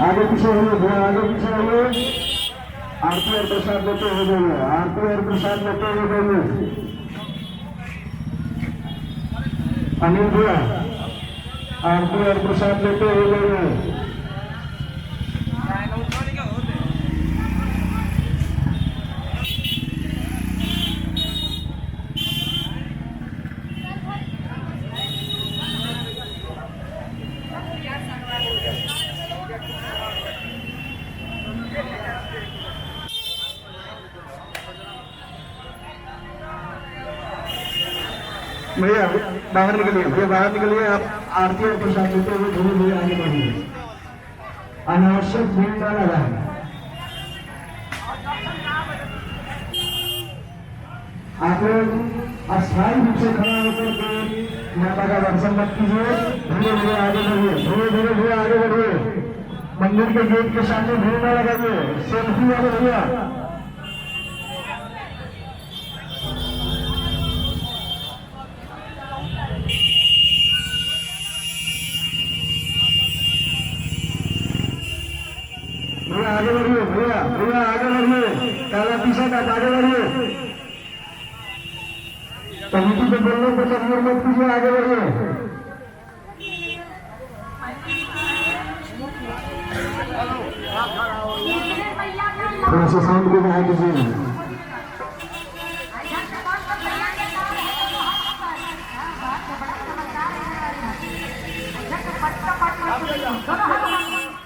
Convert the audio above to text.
आगे पीछे होइए भैया, आगे पीछे होइए। आरती और प्रसाद लेते हो जाइए, आरती और प्रसाद लेते हो जाइए। अनिल भैया आरती और प्रसाद लेते हो जाइए। भैया बाहर निकलिए, भैया बाहर निकलिए। आप आरती और प्रसाद लेते हुए धीरे धीरे आगे बढ़िए, अनावश्यक भीड़ न लगाए। आप लोग अस्थायी रूप से खड़ा होकर के माता का दर्शन मत कीजिए, धीरे धीरे आगे बढ़िए, धीरे धीरे धीरे आगे बढ़िए। मंदिर के गेट के सामने भीड़ न लगाइए। सेल्फी वाले भैया आगे बढ़िए, भैया भैया आगे बढ़िए। काला टी शर्ट आप आगे बढ़िए। कमिटी के बोलने को तस्वीर मत कीजिए, आगे बढ़िए। थोड़ा सा साउंड को बढ़ा दीजिए। दोनों